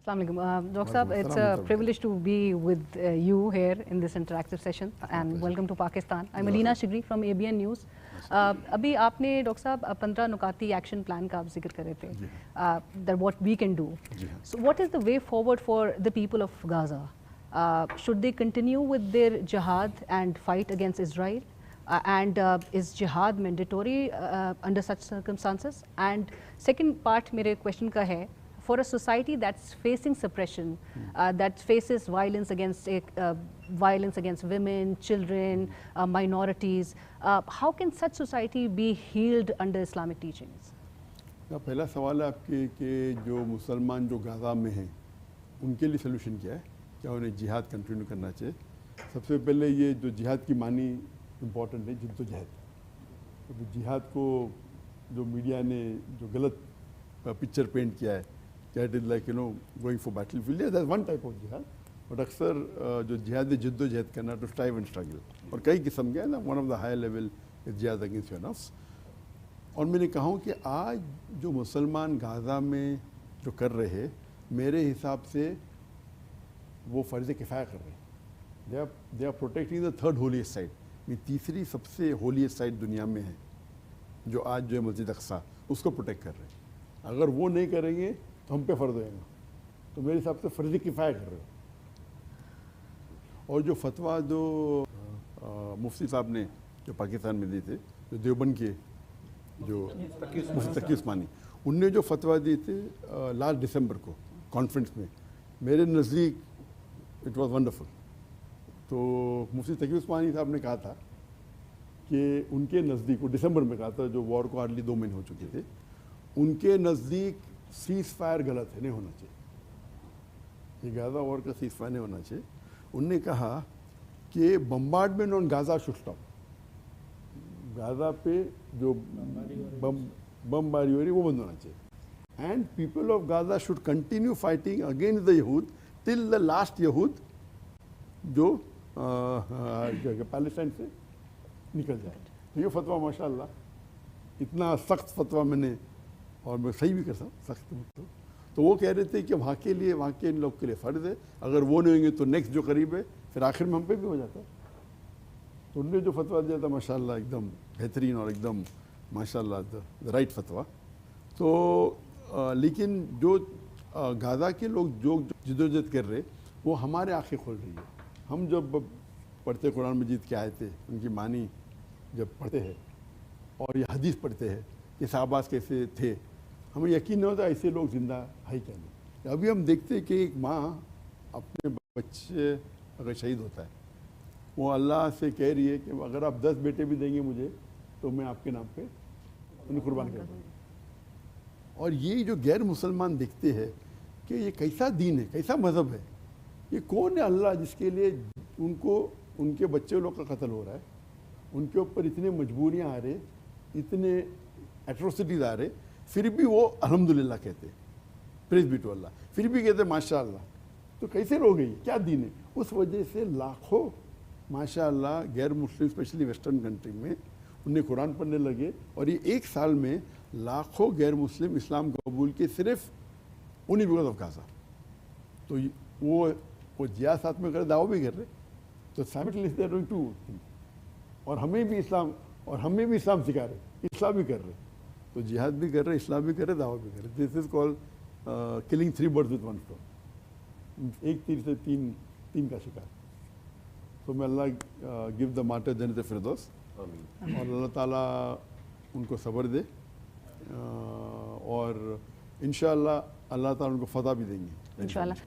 Assalamu alaikum. Dr. Saab, it's a privilege to be with you here in this interactive session, and welcome to Pakistan. I'm Alina Shigri from ABN News. अभी आपने doctor साहब 15 नुकाती action plan का आप जिक्र कर रहे थे, that what we can do. So what is the way forward for the people of Gaza? Should they continue with their jihad and fight against Israel? And is jihad mandatory under such circumstances? And second part मेरे question का है, for a society that's facing suppression, that faces violence against women, children, minorities, how can such society be healed under Islamic teachings? पहला सवाल है आपके कि जो मुसलमान जो गाज़ा में हैं उनके लिए सलूशन क्या है, क्या उन्हें जिहाद कंटिन्यू करना चाहिए? सबसे पहले ये जो जिहाद की मानी इम्पॉर्टेंट है, जिद्दोजहद। तो जिहाद को जो मीडिया ने जो गलत पिक्चर पेंट किया है, क्या it is like going for battle field, that's one type of जिहाद। बट अक्सर जो जिहाद है जिद्दोजहद करना, टू स्ट्राइव एंड स्ट्रगल, और कई किस्म के हैं ना, one of the high level जिहाद अगेंस्ट योर नफ्स। और मैंने कहा हूँ कि आज जो मुसलमान गाज़ा में जो कर रहे हैं, मेरे हिसाब से वो फ़र्ज़ किफ़ाया कर रहे हैं। They are protecting the third holiest site, ये तीसरी सबसे होलीस्ट साइट दुनिया में है, जो आज जो है मस्जिद अक्सा, उसको प्रोटेक्ट कर रहे हैं। अगर वो नहीं करेंगे तो हम पे फ़र्ज़ होएगा। तो मेरे हिसाब से फ़र्ज़ किफ़ाया कर रहे हो। और जो फतवा जो मुफ्ती साहब ने जो पाकिस्तान में दिए थे, जो देवबंद के जो मुफ्ती तकी उस्मानी, उनने जो फतवा दिए थे लास्ट दिसंबर को कॉन्फ्रेंस में, मेरे नज़दीक इट वाज वंडरफुल। तो मुफ्ती तकी उस्मानी साहब ने कहा था कि उनके नज़दीक, वो दिसंबर में कहा था, जो वॉर को हार्डली 2 महीने हो चुके थे, उनके नज़दीक सीज़ फायर गलत है, नहीं होना चाहिए, ये गाज़ा वॉर का सीज़ फायर नहीं होना चाहिए। उनने कहा कि bombardment on Gaza should stop, Gaza पे जो बमबारी हो रही वो बंद होना चाहिए, and people of Gaza should continue fighting against the यहूद टिल द लास्ट यहूद जो पैलेस्टाइन से निकल जाए। तो ये फतवा माशाअल्लाह इतना सख्त फतवा मैंने, और मैं सही भी कर सकता सख्त, तो वो कह रहे थे कि वहाँ के लिए, वहाँ के इन लोग के लिए फ़र्ज़ है, अगर वो नहीं होंगे तो नेक्स्ट जो करीब है, फिर आखिर में हम पे भी हो जाता है। तो उनने जो फतवा दिया था माशाअल्लाह एकदम बेहतरीन और एकदम माशाअल्लाह द राइट फतवा। तो लेकिन जो गाज़ा के लोग जो जिद्दोजहद कर रहे, वो हमारे आँखें खोल रही है। हम जब पढ़ते कुरान मजीद के आए थे, उनकी मानी जब पढ़ते हैं और ये हदीस पढ़ते हैं कि सहाबास कैसे थे, हमें यकीन नहीं होता ऐसे लोग ज़िंदा है क्या नहीं। अभी हम देखते हैं कि एक माँ अपने बच्चे अगर शहीद होता है, वो अल्लाह से कह रही है कि अगर आप 10 बेटे भी देंगे मुझे तो मैं आपके नाम पे उन्हें कुर्बान कर दूँगा। और ये जो गैर मुसलमान देखते हैं कि ये कैसा दीन है, कैसा मज़हब है, ये कौन है अल्लाह जिसके लिए उनको, उनके बच्चे लोग का कत्ल हो रहा है, उनके ऊपर इतने मजबूरियाँ आ रही, इतने एट्रोसिटीज़ आ रहे, फिर भी वो अल्हम्दुलिल्लाह कहते, प्रेज़ बी टू अल्लाह, फिर भी कहते माशाअल्लाह। तो कैसे लोग हैं, क्या दीन है? उस वजह से लाखों माशाअल्लाह गैर मुस्लिम, स्पेशली वेस्टर्न कंट्री में, उन्हें कुरान पढ़ने लगे, और ये 1 साल में लाखों गैर मुस्लिम इस्लाम कबूल के, सिर्फ उन्हीं बिकॉज ऑफ गाज़ा। तो वो जिहाद साथ में कर दावा भी कर रहे, तो simultaneously they are doing two things. और हमें भी इस्लाम सिखा रहे, इस्लाम भी कर रहे, तो जिहाद भी कर रहे, इस्लाम भी कर रहे, दावा भी कर रहे। This is called killing 3 birds with 1 stone, एक तीर से तीन का शिकार। तो मैं अल्लाह गिव द मार्टर जन्नत फिरदौस, और अल्लाह ताला उनको सब्र दे, और इंशाअल्लाह अल्लाह ताला उनको फतह भी देंगे इंशाअल्लाह।